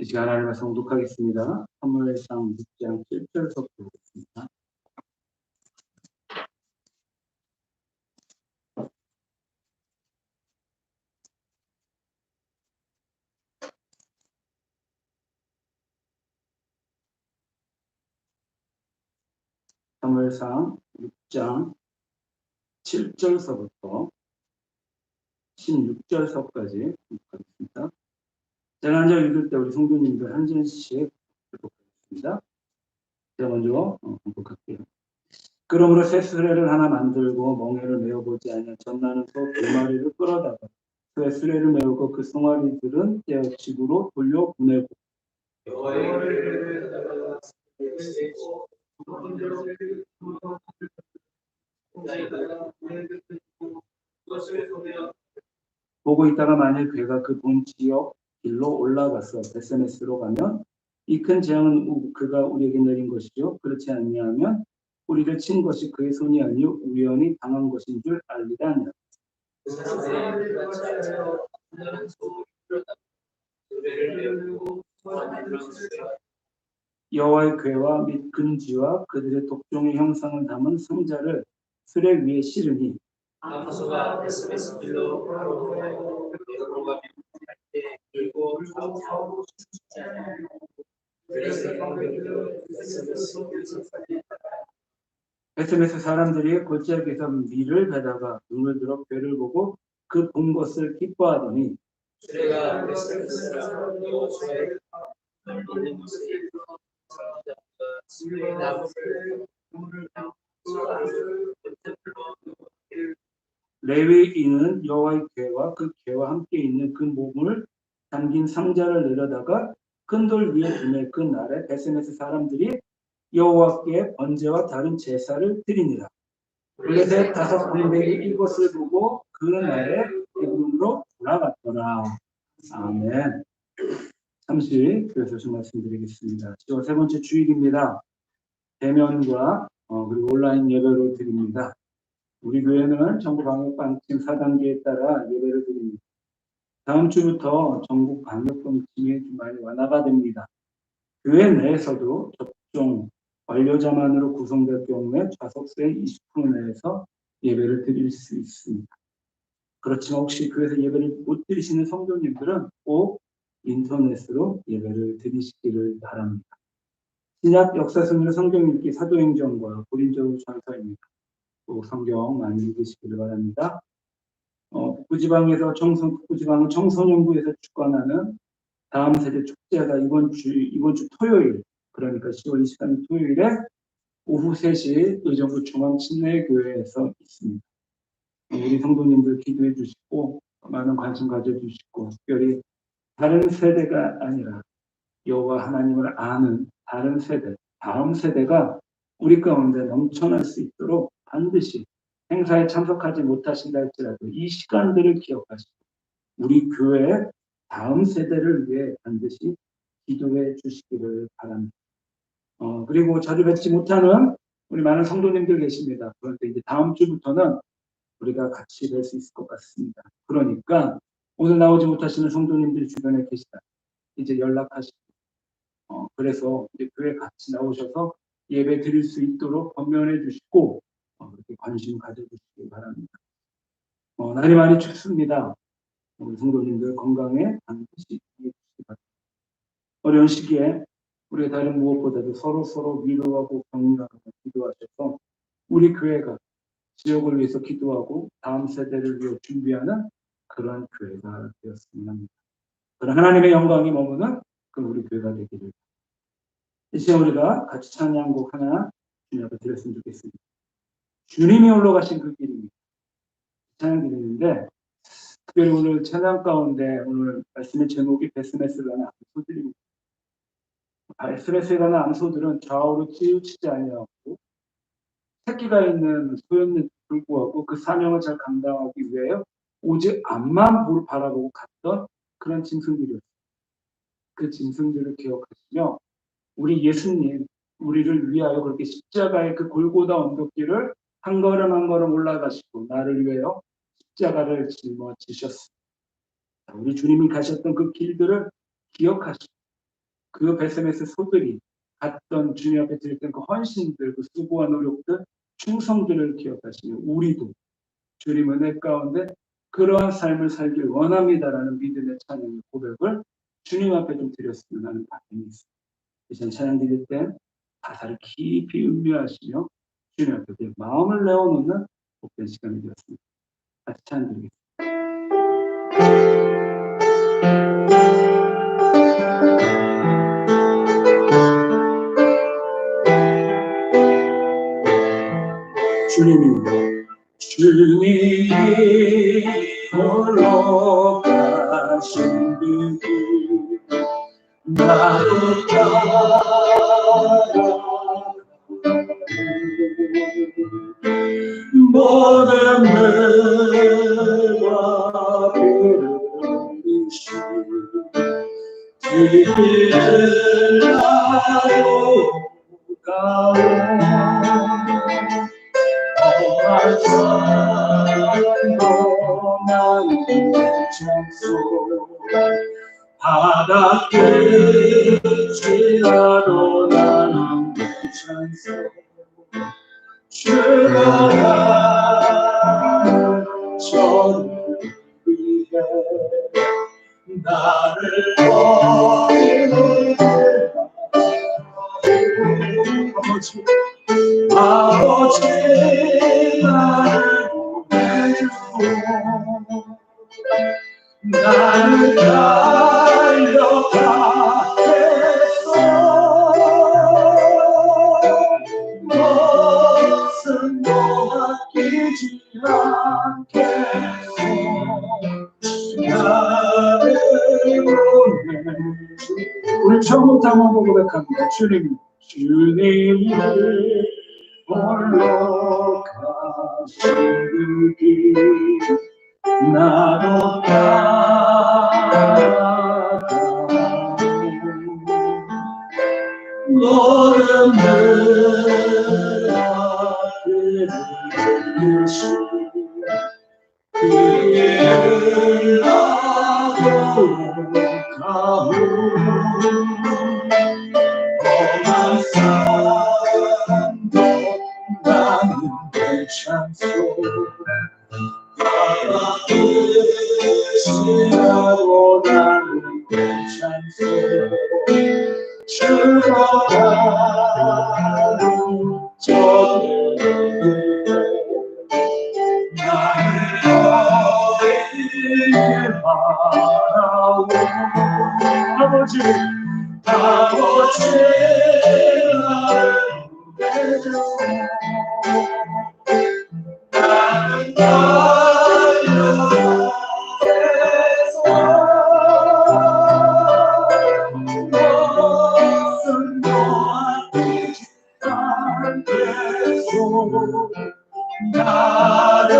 이 시간 하나님의 말씀 독하겠습니다. 사무엘상 6장 7절부터 보겠습니다. 사무엘상 6장 7절서부터 16절서까지 보겠습니다. 제가 먼저 읽을 때 우리 성도님들 한 절씩 읽겠습니다. 제가 먼저 공독할게요. 그러므로 새 수레를 하나 만들고 멍에를 메어보지 아니한 전나는 소 2마리를 끌어다가 그 수레를 메우고 그 송아리들은 떼어 집으로 돌려보내고 보고 있다가 만일 그가 그 본 지역 길로 올라가서 베스메스로 가면 이 큰 재앙은 그가 우리에게 내린 것이요 그렇지 아니하면 우리를 친 것이 그의 손이 아니요 우연히 당한 것인 줄 알리다 하니라. 여호와의 궤와 및 근지와 그들의 독종의 형상을 담은 상자를 수레 위에 실으니 암소가 베스메스 길로 돌아가며 그리고 베스메스 사람들이 골짜기에서 밀을 베다가 눈을 들어 궤를 보고 그 본 것을 기뻐하더니 수레가 베스메스 사람들로 있는 모습이 레위인은 여호와의 궤와 그 궤와 함께 있는 그 몸을 담긴 상자를 내려다가 큰 돌 위에 두매 그 날에 베스메스 사람들이 여호와께 번제와 다른 제사를 드리니라. 블레셋 5군대이 이것을 보고 그 날에 에돔으로 돌아갔더라. 아멘. 잠시 교회에서 말씀드리겠습니다. 10월 세 번째 주일입니다. 대면과 그리고 온라인 예배를 드립니다. 우리 교회는 전국 방역방침 4단계에 따라 예배를 드립니다. 다음 주부터 전국 방역방침이 좀 많이 완화가 됩니다. 교회 내에서도 접종 완료자만으로 구성될 경우에 좌석수의 20% 내에서 예배를 드릴 수 있습니다. 그렇지만 혹시 교회에서 예배를 못 드리시는 성도님들은 꼭 인터넷으로 예배를 드리시기를 바랍니다. 신약 역사 순위로 성경 읽기 사도행전과 고린도전서입니다. 꼭 성경 많이 읽으시기를 바랍니다. 북부지방은 청소년부에서 주관하는 다음 세대 축제가 이번 주 토요일, 그러니까 10월 23일 토요일에 오후 3시 의정부 중앙침례교회에서 있습니다. 우리 성도님들 기도해 주시고 많은 관심 가져주시고 특별히 다른 세대가 아니라 여호와 하나님을 아는 다른 세대, 다음 세대가 우리 가운데 넘쳐날 수 있도록 반드시 행사에 참석하지 못하신다 할지라도 이 시간들을 기억하시고 우리 교회 다음 세대를 위해 반드시 기도해 주시기를 바랍니다. 그리고 자주 뵙지 못하는 우리 많은 성도님들 계십니다. 그런데 이제 다음 주부터는 우리가 같이 뵐 수 있을 것 같습니다. 그러니까 오늘 나오지 못하시는 성도님들이 주변에 계시다. 이제 연락하시고 그래서 이제 교회 같이 나오셔서 예배 드릴 수 있도록 권면해 주시고 그렇게 관심 가져주시기 바랍니다. 날이 많이 춥습니다. 우리 성도님들 건강에 반드시 주시기 바랍니다. 어려운 시기에 우리가 다른 무엇보다도 서로 위로하고 격려하고 기도하셔서 우리 교회가 지역을 위해서 기도하고 다음 세대를 위해 준비하는 그런 교회가 되었으면 합니다. 그런 하나님의 영광이 머무는 그런 우리 교회가 되기를. 이제 우리가 같이 찬양곡 하나 주님 앞에 드렸으면 좋겠습니다. 주님이 올라가신 그 길입니다. 찬양 드리는데 특별히 오늘 찬양 가운데 오늘 말씀의 제목이 베스메스라는 암소들입니다. 베스메스라는 암소들은 좌우로 치우치지 아니하고 새끼가 있는 소였는데도 불구하고 그 사명을 잘 감당하기 위해 오직 앞만 바라보고 갔던 그런 짐승들이었어요. 그 짐승들을 기억하시며 우리 예수님 우리를 위하여 그렇게 십자가의 그 골고다 언덕길을 한 걸음 한 걸음 올라가시고 나를 위하여 십자가를 짊어지셨습니다. 우리 주님이 가셨던 그 길들을 기억하시고 그 베세메스 소들이 갔던 주님 앞에 드렸던 그 헌신들, 그 수고와 노력들, 충성들을 기억하시며 우리도 주님 은혜 가운데 그러한 삶을 살길 원합니다라는 믿음의 찬양의 고백을 주님 앞에 좀 드렸으면 하는 바람이 있습니다. 이전 찬양 드릴 때 가사를 깊이 음미하시며 주님 앞에 마음을 내어놓는 복된 시간이 되었습니다. 같이 찬양 드리겠습니다. 주님이 홀로 가신 그 나도 따라 모든 물과 비르시 길을 나로 가오 험한 산도 나는 찬송 바다 끝이라도 나는 찬송 주가 저를 위해 나를 버리는 아버지 나를 보내주고 나를 달려가겠소 무엇은 아끼지 않겠소 나를 보내주고 우리 처음부터 한번 고백합니다. 주님이 홀로 가신 길 나도 따라 모든 늘 앞에 길을 나도 가오 험한 산도 나는 괜찮소 바다 끝이라도 나는 괜찮소 주가 저들을 나를 어디에 바라오 아버지 나를 보내주소 나는 달려가겠소 무엇은 아끼지 않겠소 나를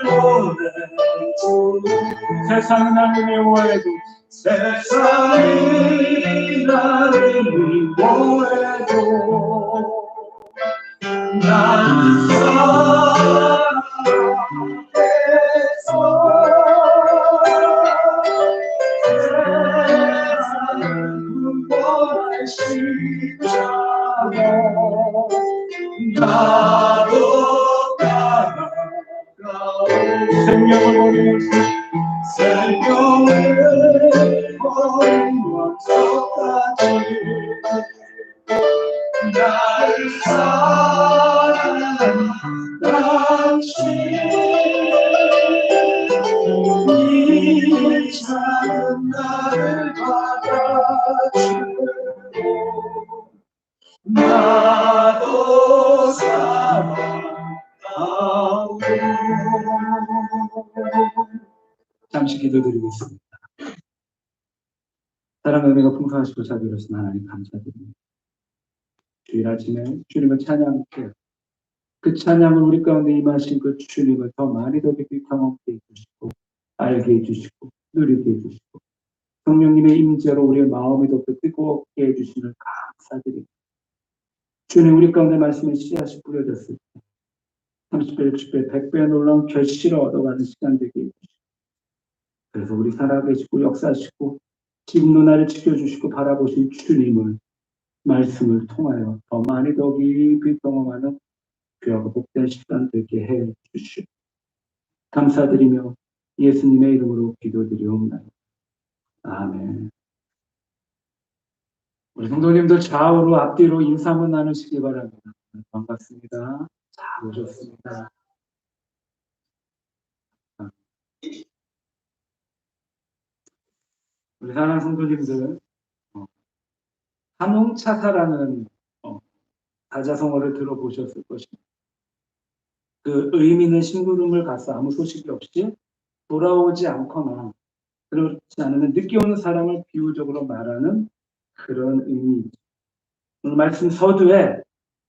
보내주고 세상은 나를 미워해도 세상이 나를 미워해도 나는 사랑하겠소 세상은 구원의 십자가 나도 따라가오 생명을 버린 원석같이 나를 사랑하는 당신 이 작은 나를 받아주고 나도 사랑하오 잠시 기도드리겠습니다. 사랑의 은혜가 풍성하시고 자비로우신 하나님 감사드립니다. 주일 아침에 주님을 찬양할게요. 그 찬양을 우리 가운데 임하신 그 주님을 더 많이 더 깊이 경험케 해주시고 알게 해주시고 누리게 해주시고 성령님의 임재로 우리의 마음이 더 뜨겁게 해주시는 감사드립니다. 주님 우리 가운데 말씀의 씨앗이 뿌려졌을 때 30배, 60배, 100배의 놀라운 결실을 얻어가는 시간 되게 해주시고 그래서 우리 살아계시고 역사하시고 집 누나를 지켜주시고 바라보신 주님을 말씀을 통하여 더 많이 더 깊이 경험하는 귀하고 복된 시간 되게 해 주시오. 감사드리며 예수님의 이름으로 기도드리옵나이다. 아멘. 우리 성도님들 좌우로 앞뒤로 인사 한번 나누시기 바랍니다. 반갑습니다. 잘 오셨습니다. 우리 사랑하는 성도님들, 함흥차사라는 사자성어를 들어보셨을 것입니다. 그 의미 있는 심부름을 가서 아무 소식이 없이 돌아오지 않거나 그렇지 않으면 늦게 오는 사람을 비유적으로 말하는 그런 의미입니다. 오늘 말씀 서두에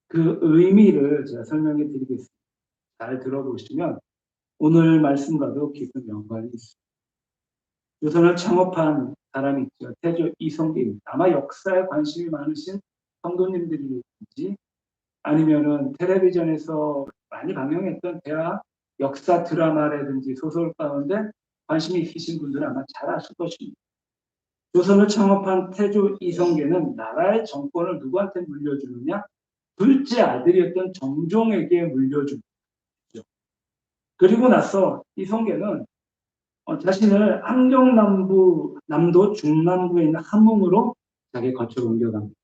그 의미를 제가 설명해 드리겠습니다. 잘 들어보시면 오늘 말씀과도 깊은 연관이 있습니다. 조선을 창업한 사람이 있죠. 태조 이성계입니다. 아마 역사에 관심이 많으신 성도님들이든지 아니면은 텔레비전에서 많이 방영했던 대하 역사 드라마라든지 소설 가운데 관심이 있으신 분들은 아마 잘 아실 것입니다. 조선을 창업한 태조 이성계는 나라의 정권을 누구한테 물려주느냐? 둘째 아들이었던 정종에게 물려줍니다. 그리고 나서 이성계는 자신을 함경남도 중남부에 있는 함흥으로 자기 거처를 옮겨갑니다.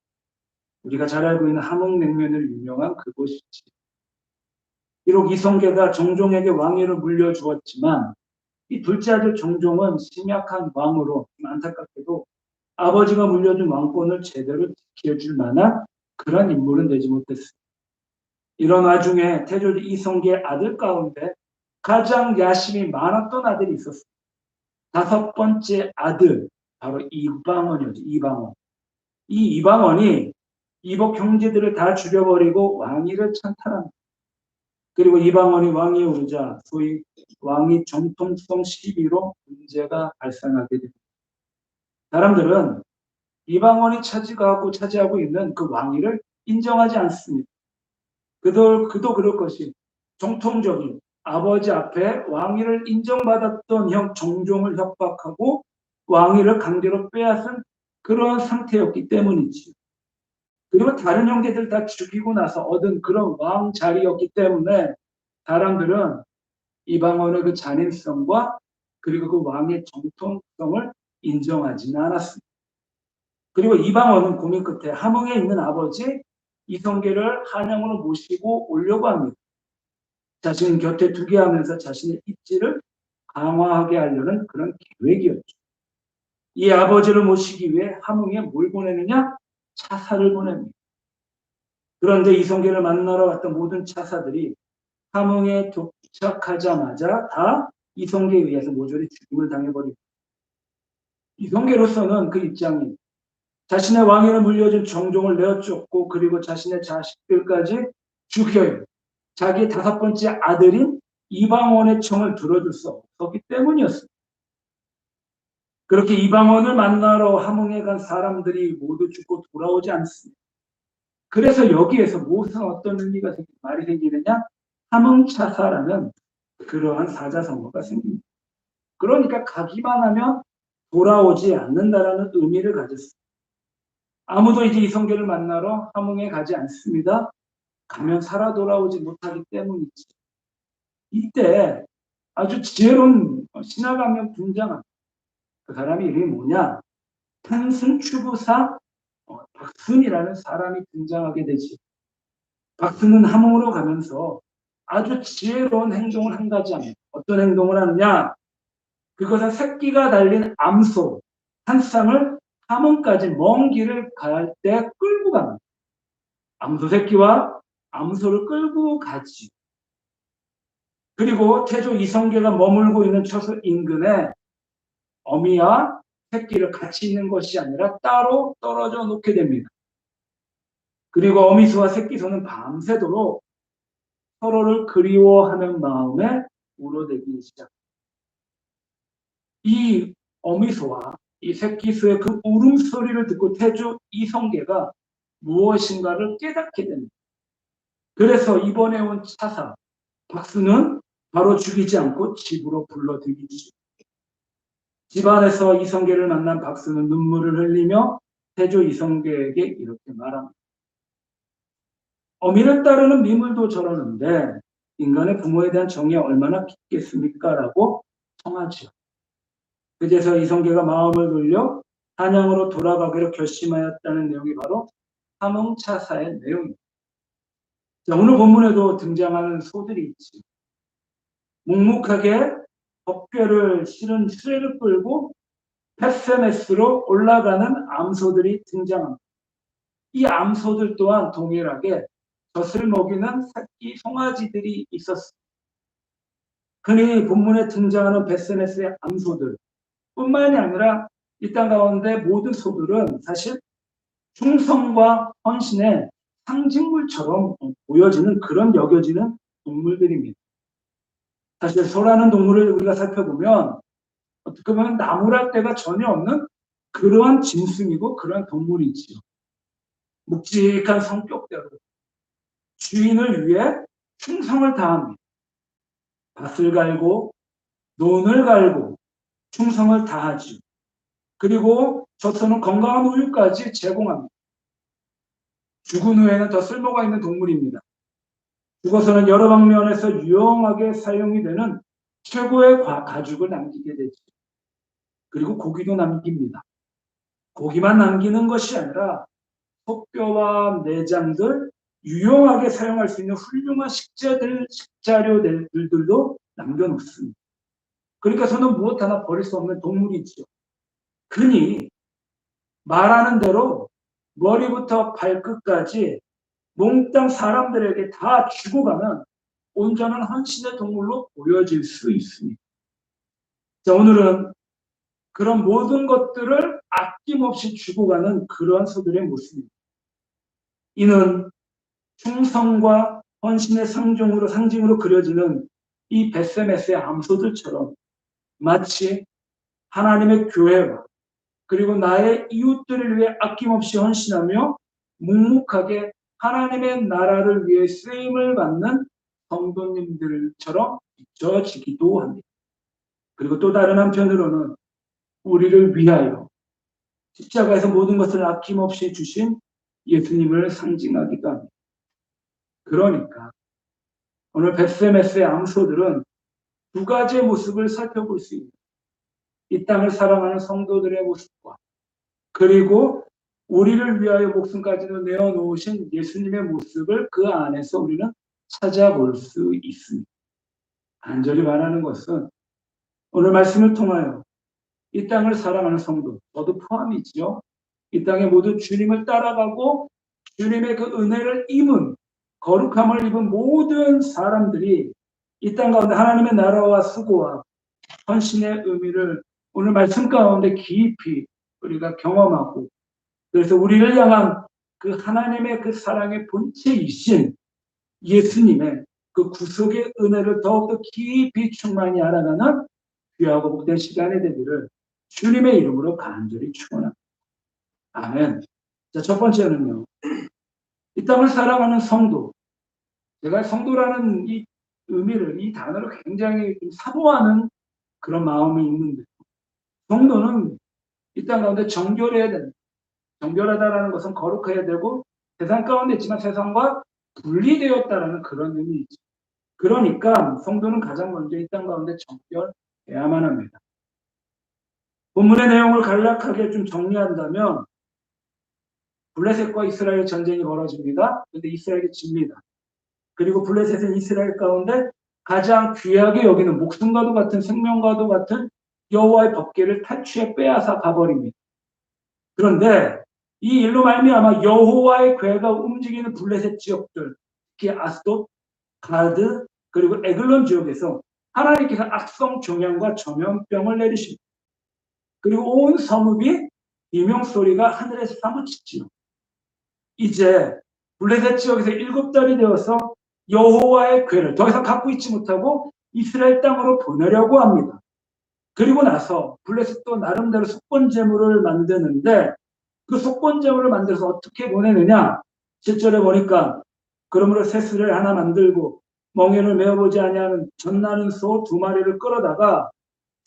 우리가 잘 알고 있는 함흥냉면으로 유명한 그곳이지. 비록 이성계가 정종에게 왕위를 물려주었지만 이 둘째 아들 정종은 심약한 왕으로 안타깝게도 아버지가 물려준 왕권을 제대로 지켜줄 만한 그런 인물은 되지 못했습니다. 이런 와중에 태조 이성계 아들 가운데 가장 야심이 많았던 아들이 있었습니다. 다섯 번째 아들, 바로 이방원이었죠. 이방원. 이 이방원이 이복 형제들을 다 죽여버리고 왕위를 찬탈합니다. 그리고 이방원이 왕위에 오르자 소위 왕위 정통성 시비로 문제가 발생하게 됩니다. 사람들은 이방원이 차지하고 있는 그 왕위를 인정하지 않습니다. 그도 그럴 것이 정통적인 아버지 앞에 왕위를 인정받았던 형 정종을 협박하고 왕위를 강제로 빼앗은 그런 상태였기 때문이지. 그리고 다른 형제들 다 죽이고 나서 얻은 그런 왕 자리였기 때문에 사람들은 이방원의 그 잔인성과 그리고 그 왕의 정통성을 인정하지는 않았습니다. 그리고 이방원은 고민 끝에 함흥에 있는 아버지 이성계를 한양으로 모시고 오려고 합니다. 자신 곁에 두게 하면서 자신의 입지를 강화하게 하려는 그런 계획이었죠. 이 아버지를 모시기 위해 함흥에 뭘 보내느냐? 차사를 보냅니다. 그런데 이성계를 만나러 왔던 모든 차사들이 함흥에 도착하자마자 다 이성계에 의해서 모조리 죽임을 당해버립니다. 이성계로서는 그 입장이 자신의 왕위를 물려준 정종을 내어쫓고 그리고 자신의 자식들까지 죽여요. 자기 다섯 번째 아들인 이방원의 청을 들어줄 수 없었기 때문이었습니다. 그렇게 이방원을 만나러 함흥에 간 사람들이 모두 죽고 돌아오지 않습니다. 그래서 여기에서 무슨 어떤 의미가 말이 생기느냐? 함흥차사라는 그러한 사자성어가 생깁니다. 그러니까 가기만 하면 돌아오지 않는다라는 의미를 가졌습니다. 아무도 이제 이성계를 만나러 함흥에 가지 않습니다. 가면 살아 돌아오지 못하기 때문이지. 이때 아주 지혜로운 신하가 한 명 등장합니다. 그 사람이 이름이 뭐냐? 탄순추부사 박순이라는 사람이 등장하게 되지. 박순은 함흥으로 가면서 아주 지혜로운 행동을 한 가지 합니다. 어떤 행동을 하느냐? 그것은 새끼가 달린 암소 한 쌍을 함흥까지 먼 길을 갈 때 끌고 갑니다. 암소 새끼와 암소를 끌고 가지. 그리고 태조 이성계가 머물고 있는 처소 인근에 어미와 새끼를 같이 있는 것이 아니라 따로 떨어져 놓게 됩니다. 그리고 어미소와 새끼소는 밤새도록 서로를 그리워하는 마음에 울어대기 시작합니다. 이 어미소와 이 새끼소의 그 울음소리를 듣고 태조 이성계가 무엇인가를 깨닫게 됩니다. 그래서 이번에 온 차사 박수는 바로 죽이지 않고 집으로 불러들이지. 집안에서 이성계를 만난 박수는 눈물을 흘리며 태조 이성계에게 이렇게 말합니다. 어미를 따르는 미물도 저러는데 인간의 부모에 대한 정이 얼마나 깊겠습니까? 라고 청하죠. 그제서 이성계가 마음을 돌려 한양으로 돌아가기로 결심하였다는 내용이 바로 삼흥차사의 내용입니다. 자, 오늘 본문에도 등장하는 소들이 있지. 묵묵하게 법궤를 실은 수레를 끌고 페세메스로 올라가는 암소들이 등장합니다. 이 암소들 또한 동일하게 젖을 먹이는 새끼 송아지들이 있었습니다. 흔히 본문에 등장하는 베세메스의 암소들 뿐만이 아니라 이 땅 가운데 모든 소들은 사실 충성과 헌신의 상징물처럼 보여지는 그런 여겨지는 동물들입니다. 사실 소라는 동물을 우리가 살펴보면 어떻게 보면 나무랄 데가 전혀 없는 그러한 짐승이고 그러한 동물이지요. 묵직한 성격대로 주인을 위해 충성을 다합니다. 밭을 갈고 논을 갈고 충성을 다하죠. 그리고 젖소는 건강한 우유까지 제공합니다. 죽은 후에는 더 쓸모가 있는 동물입니다. 죽어서는 여러 방면에서 유용하게 사용이 되는 최고의 가죽을 남기게 되죠. 그리고 고기도 남깁니다. 고기만 남기는 것이 아니라 속뼈와 내장들 유용하게 사용할 수 있는 훌륭한 식자료들도 남겨놓습니다. 그러니까 저는 무엇 하나 버릴 수 없는 동물이죠. 흔히 말하는 대로 머리부터 발끝까지 몽땅 사람들에게 다 주고 가는 온전한 헌신의 동물로 보여질 수 있습니다. 자, 오늘은 그런 모든 것들을 아낌없이 주고 가는 그러한 소들의 모습입니다. 이는 충성과 헌신의 상징으로 그려지는 이 베세메스의 암소들처럼 마치 하나님의 교회와 그리고 나의 이웃들을 위해 아낌없이 헌신하며 묵묵하게 하나님의 나라를 위해 쓰임을 받는 성도님들처럼 비춰지기도 합니다. 그리고 또 다른 한편으로는 우리를 위하여 십자가에서 모든 것을 아낌없이 주신 예수님을 상징하기도 합니다. 그러니까 오늘 베세메스의 암소들은 두 가지의 모습을 살펴볼 수 있습니다. 이 땅을 사랑하는 성도들의 모습과 그리고 우리를 위하여 목숨까지도 내어놓으신 예수님의 모습을 그 안에서 우리는 찾아볼 수 있습니다. 간절히 말하는 것은 오늘 말씀을 통하여 이 땅을 사랑하는 성도, 저도 포함이지요. 이 땅에 모두 주님을 따라가고 주님의 그 은혜를 입은 거룩함을 입은 모든 사람들이 이 땅 가운데 하나님의 나라와 수고와 헌신의 의미를 오늘 말씀 가운데 깊이 우리가 경험하고 그래서 우리를 향한 그 하나님의 그 사랑의 본체이신 예수님의 그 구속의 은혜를 더욱더 깊이 충만히 알아가는 귀하고 복된 시간이 되기를 주님의 이름으로 간절히 축원합니다. 아멘. 자, 첫 번째는요. 이 땅을 사랑하는 성도. 제가 성도라는 이 의미를 이 단어를 굉장히 사모하는 그런 마음이 있는데 성도는 이 땅 가운데 정결해야 된다. 정결하다라는 것은 거룩해야 되고 세상 가운데 있지만 세상과 분리되었다라는 그런 의미이죠. 그러니까 성도는 가장 먼저 이 땅 가운데 정결해야만 합니다. 본문의 내용을 간략하게 좀 정리한다면 블레셋과 이스라엘 전쟁이 벌어집니다. 그런데 이스라엘이 집니다. 그리고 블레셋은 이스라엘 가운데 가장 귀하게 여기는 목숨과도 같은 생명과도 같은 여호와의 법궤를 탈취해 빼앗아 가버립니다. 그런데 이 일로 말미암아 여호와의 궤가 움직이는 블레셋 지역들, 특히 아스돗, 가드, 그리고 에글론 지역에서 하나님께서 악성 종양과 전염병을 내리십니다. 그리고 온 성읍이 비명소리가 하늘에서 사무치지요. 이제 블레셋 지역에서 7달이 되어서 여호와의 궤를 더 이상 갖고 있지 못하고 이스라엘 땅으로 보내려고 합니다. 그리고 나서 블레셋도 나름대로 속건제물을 만드는데 그 속건제물을 만들어서 어떻게 보내느냐 7절에 보니까 그러므로 새수를 하나 만들고 멍에를 메어보지 아니하는 젖나는 소 2마리를 끌어다가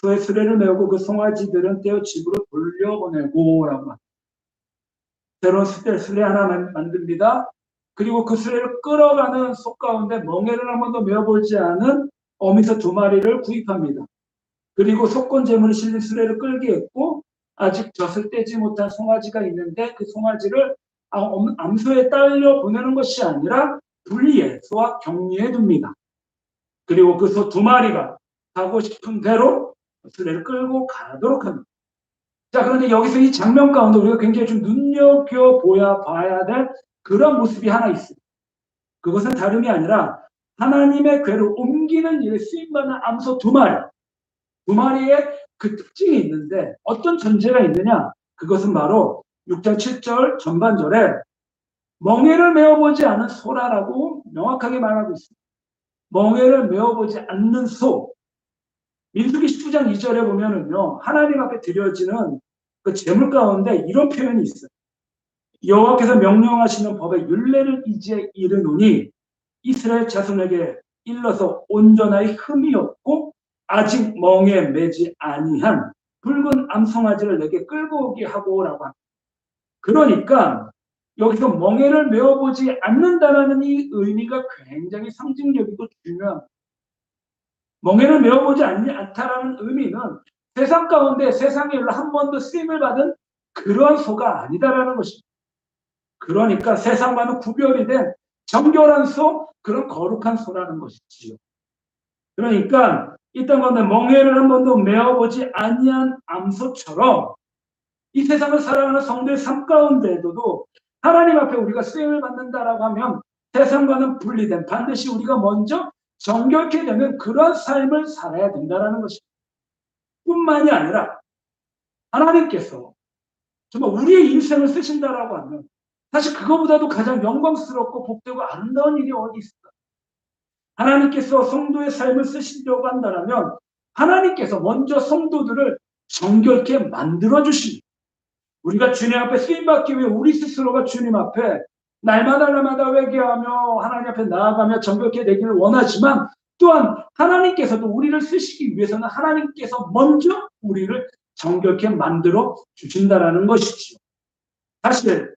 소의 수레를 메우고 그 송아지들은 떼어 집으로 돌려보내고라고 합니다. 새로운 수레 하나 만듭니다. 그리고 그 수레를 끌어가는 속 가운데 멍에를 한 번도 메어보지 않은 어미소 2마리를 구입합니다. 그리고 속건 재물이 실린 수레를 끌게 했고 아직 젖을 떼지 못한 송아지가 있는데 그 송아지를 암소에 딸려 보내는 것이 아니라 분리해 소와 격리해 둡니다. 그리고 그 소 2마리가 가고 싶은 대로 수레를 끌고 가도록 합니다. 자, 그런데 여기서 이 장면 가운데 우리가 굉장히 좀 눈여겨봐야 될 그런 모습이 하나 있습니다. 그것은 다름이 아니라 하나님의 궤를 옮기는 일에 쓰임받는 암소 2마리. 2마리의 그 특징이 있는데 어떤 전제가 있느냐? 그것은 바로 6장 7절 전반절에 멍에를 메어보지 않은 소라라고 명확하게 말하고 있습니다. 멍에를 메어보지 않는 소. 민수기 19장 2절에 보면은요, 하나님 앞에 드려지는 그 제물 가운데 이런 표현이 있어요. 여호와께서 명령하시는 법의 율례를 이제 이르노니 이스라엘 자손에게 일러서 온전하여 흠이 없고 아직 멍에 매지 아니한 붉은 암송아지를 내게 끌고 오게 하고라고 합니다. 그러니까 여기서 멍에를 메어보지 않는다라는 이 의미가 굉장히 상징적이고 중요합니다. 멍에를 메어보지 않다라는 의미는 세상 가운데 세상에 한 번도 쓰임을 받은 그러한 소가 아니다라는 것입니다. 그러니까 세상과는 구별이 된 정결한 소, 그런 거룩한 소라는 것이지요. 그러니까 이 땅 가운데 멍에를 한 번도 메어보지 아니한 암소처럼 이 세상을 살아가는 성도의 삶 가운데에도 하나님 앞에 우리가 쓰임을 받는다라고 하면 세상과는 분리된 반드시 우리가 먼저 정결케 되는 그런 삶을 살아야 된다는 것입니다. 뿐만이 아니라 하나님께서 정말 우리의 인생을 쓰신다라고 하면 사실 그거보다도 가장 영광스럽고 복되고 아름다운 일이 어디 있을까? 하나님께서 성도의 삶을 쓰시려고 한다면 하나님께서 먼저 성도들을 정결케 만들어 주십니다. 우리가 주님 앞에 쓰임받기 위해 우리 스스로가 주님 앞에 날마다 회개하며 하나님 앞에 나아가며 정결케 되기를 원하지만 또한 하나님께서도 우리를 쓰시기 위해서는 하나님께서 먼저 우리를 정결케 만들어 주신다라는 것이지요. 사실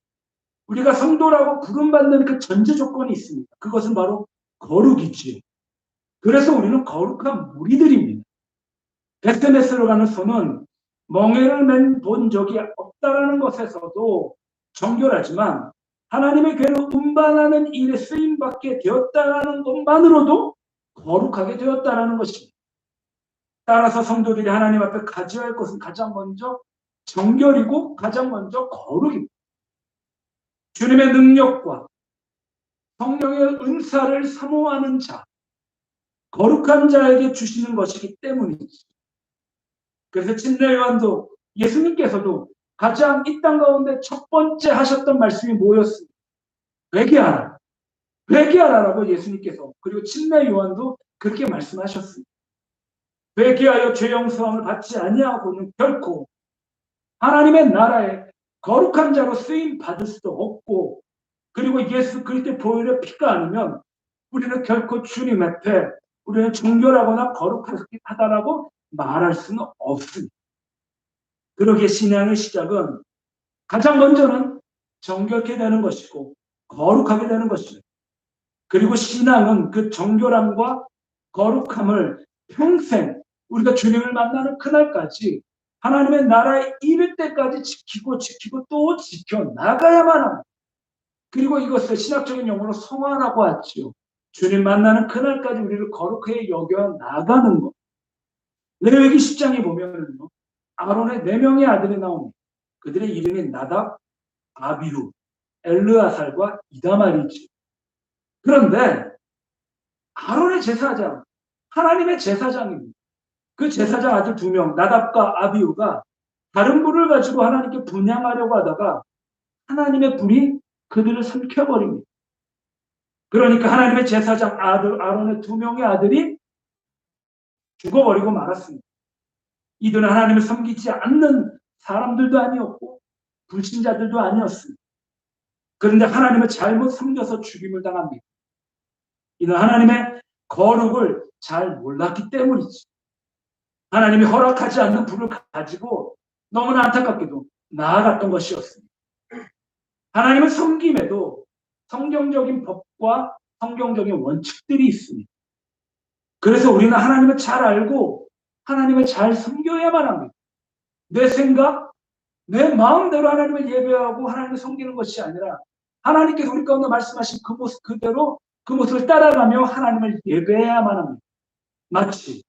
우리가 성도라고 부름받는 그 전제 조건이 있습니다. 그것은 바로 거룩이지요. 그래서 우리는 거룩한 무리들입니다. 베스메스로 가는 소는 멍에를 본 적이 없다라는 것에서도 정결하지만 하나님의 궤를 운반하는 일에 쓰임받게 되었다라는 것만으로도 거룩하게 되었다라는 것입니다. 따라서 성도들이 하나님 앞에 가져야 할 것은 가장 먼저 정결이고 가장 먼저 거룩입니다. 주님의 능력과 성령의 은사를 사모하는 자, 거룩한 자에게 주시는 것이기 때문이지. 그래서 침례 요한도 예수님께서도 가장 이 땅 가운데 첫 번째 하셨던 말씀이 뭐였습니까? 회개하라. 회개하라라고 예수님께서, 그리고 침례 요한도 그렇게 말씀하셨습니다. 회개하여 죄 용서함을 받지 아니하고는 결코 하나님의 나라에 거룩한 자로 쓰임 받을 수도 없고, 그리고 예수 그리스도의 보혈의 피가 아니면 우리는 결코 주님 앞에 우리는 정결하거나 거룩하다라고 말할 수는 없습니다. 그러기에 신앙의 시작은 가장 먼저는 정결케 되는 것이고 거룩하게 되는 것입니다. 그리고 신앙은 그 정결함과 거룩함을 평생 우리가 주님을 만나는 그날까지 하나님의 나라에 이를 때까지 지키고 또 지켜나가야만 합니다. 그리고 이것을 신학적인 용어로 성화라고 하죠. 주님 만나는 그날까지 우리를 거룩하게 여겨 나가는 것. 레위기 10장에 보면은요, 아론의 4명의 아들이 나옵니다. 그들의 이름이 나답, 아비후, 엘르아살과 이다말이지. 그런데 아론의 제사장, 하나님의 제사장입니다. 그 제사장 아들 2명, 나답과 아비후가 다른 불을 가지고 하나님께 분향하려고 하다가 하나님의 불이 그들을 삼켜버립니다. 그러니까 하나님의 제사장 아들 아론의 2명의 아들이 죽어버리고 말았습니다. 이들은 하나님을 섬기지 않는 사람들도 아니었고 불신자들도 아니었습니다. 그런데 하나님을 잘못 섬겨서 죽임을 당합니다. 이는 하나님의 거룩을 잘 몰랐기 때문이지. 하나님이 허락하지 않는 불을 가지고 너무나 안타깝게도 나아갔던 것이었습니다. 하나님을 섬김에도 성경적인 법과 성경적인 원칙들이 있습니다. 그래서 우리는 하나님을 잘 알고 하나님을 잘 섬겨야만 합니다. 내 생각, 내 마음대로 하나님을 예배하고 하나님을 섬기는 것이 아니라 하나님께서 우리 가운데 말씀하신 그 모습 그대로 그 모습을 따라가며 하나님을 예배해야만 합니다. 마치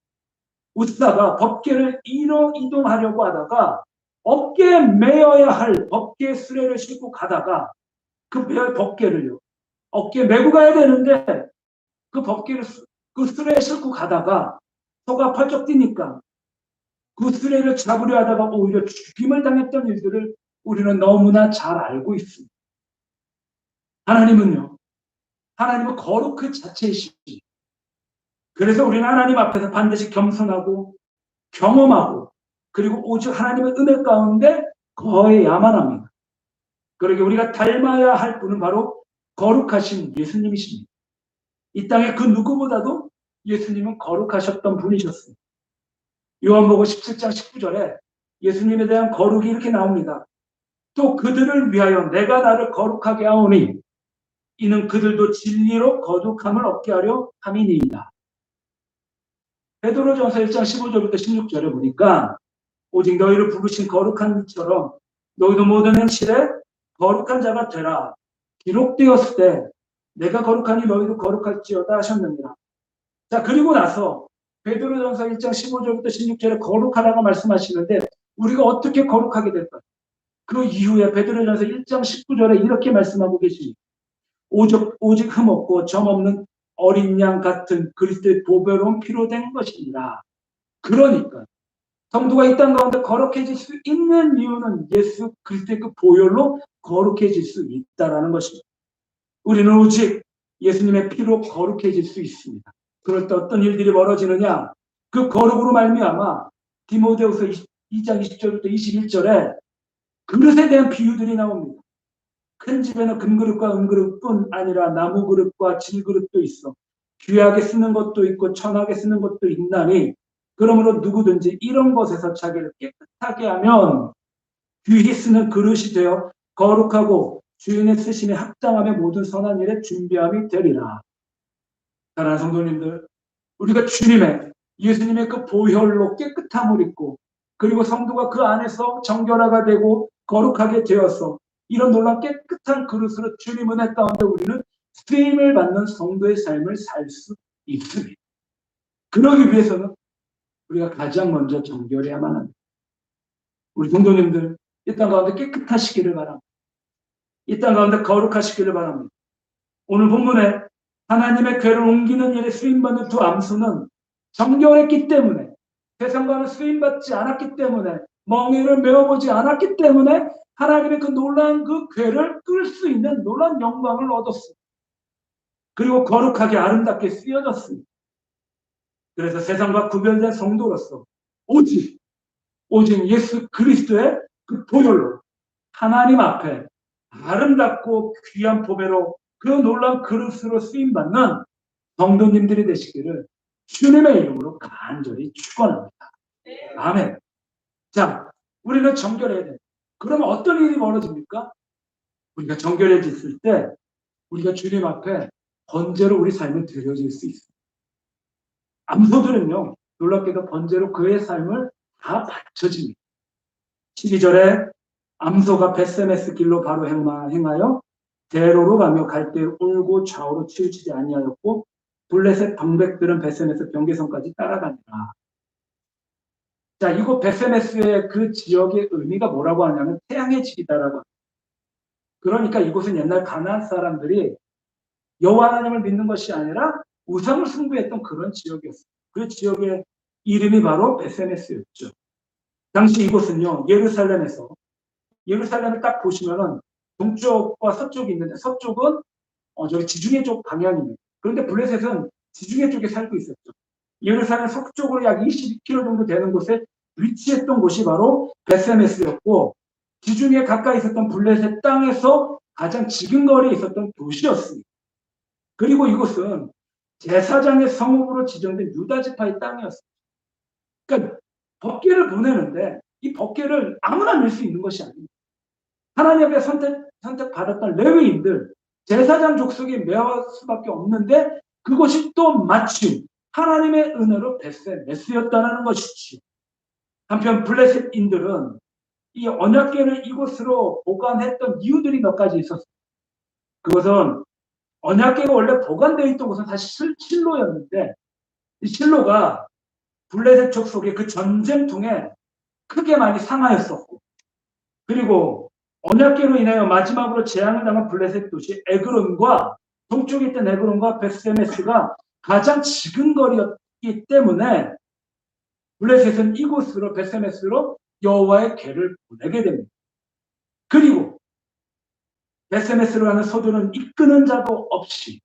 웃다가 법궤를 이동하려고 하다가 어깨에 메어야 할 법궤 수레를 싣고 가다가 그 법궤를요 어깨에 메고 가야 되는데 그 법궤를 그 수레에 싣고 가다가 소가 펄쩍 뛰니까 그 수레를 잡으려 하다가 오히려 죽임을 당했던 일들을 우리는 너무나 잘 알고 있습니다. 하나님은요, 하나님은 거룩 그 자체이시지. 그래서 우리는 하나님 앞에서 반드시 겸손하고 경험하고 그리고 오직 하나님의 은혜 가운데 거해야만 합니다. 그러게 우리가 닮아야 할 분은 바로 거룩하신 예수님이십니다. 이 땅에 그 누구보다도 예수님은 거룩하셨던 분이셨습니다. 요한복음 17장 19절에 예수님에 대한 거룩이 이렇게 나옵니다. 또 그들을 위하여 내가 나를 거룩하게 하오니 이는 그들도 진리로 거룩함을 얻게 하려 함이니이다. 베드로전서 1장 15절부터 16절에 보니까 오직 너희를 부르신 거룩한 이처럼 너희도 모든 행실에 거룩한 자가 되라. 기록되었을 때 내가 거룩하니 너희도 거룩할지어다 하셨느니라. 자, 그리고 나서 베드로전서 1장 15절부터 16절에 거룩하라고 말씀하시는데 우리가 어떻게 거룩하게 될까? 그 이후에 베드로전서 1장 19절에 이렇게 말씀하고 계십니다. 오직 흠없고 점없는 어린 양 같은 그리스도의 보배로운 피로 된 것이니라. 그러니까 성도가 이 땅 가운데 거룩해질 수 있는 이유는 예수 그리스도의 그 보혈로 거룩해질 수 있다라는 것입니다. 우리는 오직 예수님의 피로 거룩해질 수 있습니다. 그럴 때 어떤 일들이 벌어지느냐? 그 거룩으로 말미암아 디모데후서 2장 20절부터 21절에 그릇에 대한 비유들이 나옵니다. 큰 집에는 금그릇과 은그릇뿐 아니라 나무그릇과 질그릇도 있어 귀하게 쓰는 것도 있고 천하게 쓰는 것도 있나니 그러므로 누구든지 이런 것에서 자기를 깨끗하게 하면 귀히 쓰는 그릇이 되어 거룩하고 주인의 쓰심에 합당함의 모든 선한 일에 준비함이 되리라. 사랑하는 성도님들, 우리가 주님의 예수님의 그 보혈로 깨끗함을 입고 그리고 성도가 그 안에서 정결화가 되고 거룩하게 되어서 이런 놀라운 깨끗한 그릇으로 주님 은혜 가운데 우리는 쓰임을 받는 성도의 삶을 살 수 있습니다. 그러기 위해서는 우리가 가장 먼저 정결해야만 합니다. 우리 성도님들 이 땅 가운데 깨끗하시기를 바랍니다. 이 땅 가운데 거룩하시기를 바랍니다. 오늘 본문에 하나님의 궤를 옮기는 일에 쓰임받는 두 암수는 정결했기 때문에 세상과는 쓰임받지 않았기 때문에 멍에를 메어보지 않았기 때문에 하나님의 그 놀라운 그 궤를 끌 수 있는 놀라운 영광을 얻었습니다. 그리고 거룩하게 아름답게 쓰여졌습니다. 그래서 세상과 구별된 성도로서 오직 예수 그리스도의 그 보혈로 하나님 앞에 아름답고 귀한 보배로 그 놀라운 그릇으로 쓰임받는 성도님들이 되시기를 주님의 이름으로 간절히 축원합니다. 아멘. 자, 우리는 정결해야 됩니다. 그러면 어떤 일이 벌어집니까? 우리가 정결해졌을 때 우리가 주님 앞에 번제로 우리 삶을 드려질 수 있습니다. 암소들은요, 놀랍게도 번제로 그의 삶을 다 바쳐집니다. 12절에 암소가 벳세메스 길로 바로 행하여 대로로 가며 갈대 울고 좌우로 치우치지 아니하였고 블레셋 방백들은 벳세메스 경계선까지 따라다니라. 자, 이곳 벳세메스의 그 지역의 의미가 뭐라고 하냐면 태양의 집이다라고 합니다. 그러니까 이곳은 옛날 가나안 사람들이 여호와 하나님을 믿는 것이 아니라 우상을 숭배했던 그런 지역이었어요. 그 지역의 이름이 바로 벳세메스였죠. 당시 이곳은요, 예루살렘을 딱 보시면은 동쪽과 서쪽이 있는데 서쪽은 저기 지중해 쪽 방향입니다. 그런데 블레셋은 지중해 쪽에 살고 있었죠. 예루살렘 서쪽으로 약 22km 정도 되는 곳에 위치했던 곳이 바로 벳세메스였고 지중해 가까이 있었던 블레셋 땅에서 가장 지근거리에 있었던 도시였습니다. 그리고 이곳은 제사장의 성읍으로 지정된 유다 지파의 땅이었습니다. 그러니까 법궤를 보내는데 이 법궤를 아무나 낼 수 있는 것이 아닙니다. 하나님의 선택받았던 레위인들, 제사장 족속이 메어갈 수밖에 없는데 그것이 또 마침 하나님의 은혜로 베세메스였다는 것이지. 한편 블레셋인들은 이 언약궤를 이곳으로 보관했던 이유들이 몇 가지 있었어요. 그것은 언약궤가 원래 보관되어 있던 곳은 사실 실로였는데 이 실로가 블레셋 족속의 그 전쟁통에 크게 많이 상하였었고, 그리고 언약궤로 인하여 마지막으로 재앙을 당한 블레셋 도시 에그론과 동쪽에 있던 에그론과 베스메스가 가장 지근거리였기 때문에 블레셋은 이곳으로 베스메스로 여호와의 궤를 보내게 됩니다. 그리고 베스메스로 가는 소들은 이끄는 자도 없이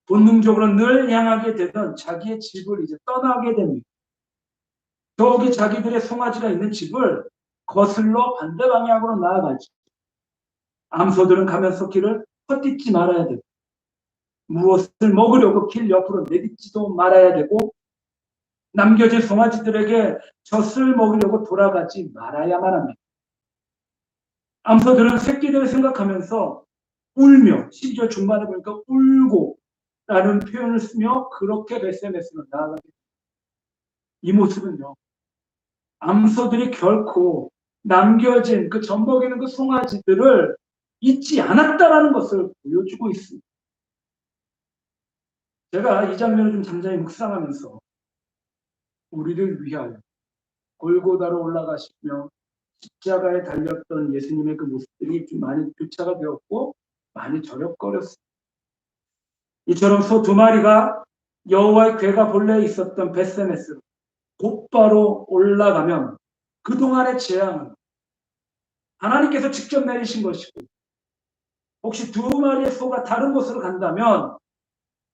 본능적으로 늘 향하게 되던 자기의 집을 이제 떠나게 됩니다. 저기 자기들의 송아지가 있는 집을 거슬러 반대 방향으로 나아가지. 암소들은 가면서 길을 헛디지 말아야 되고, 무엇을 먹으려고 길 옆으로 내딛지도 말아야 되고, 남겨진 송아지들에게 젖을 먹으려고 돌아가지 말아야만 합니다. 암소들은 새끼들을 생각하면서 울며, 심지어 중반에 보니까 울고 라는 표현을 쓰며 그렇게 베스메스로 나아가게 됩니다. 이 모습은요, 암소들이 결코 남겨진 그 젖먹이는 그 송아지들을 잊지 않았다라는 것을 보여주고 있습니다. 제가 이 장면을 좀 잠잠히 묵상하면서 우리를 위하여 골고다로 올라가시며 십자가에 달렸던 예수님의 그 모습들이 좀 많이 교차가 되었고 많이 저력거렸습니다. 이처럼 소 두 마리가 여호와의 궤가 본래 있었던 베스메스로 곧바로 올라가면 그동안의 재앙은 하나님께서 직접 내리신 것이고, 혹시 두 마리의 소가 다른 곳으로 간다면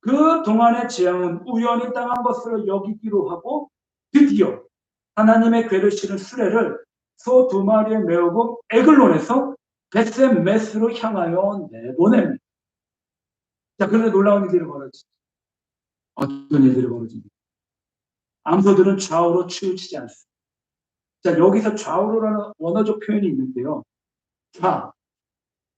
그 동안의 재앙은 우연히 당한 것으로 여기기로 하고, 드디어 하나님의 궤를 실은 수레를 소 두 마리에 메우고 에글론에서 베스메스로 향하여 내보냅니다. 자, 그런데 놀라운 일들이 벌어지죠. 어떤 일들이 벌어집니까? 암소들은 좌우로 치우치지 않습니다. 자, 여기서 좌우로라는 원어적 표현이 있는데요. 좌,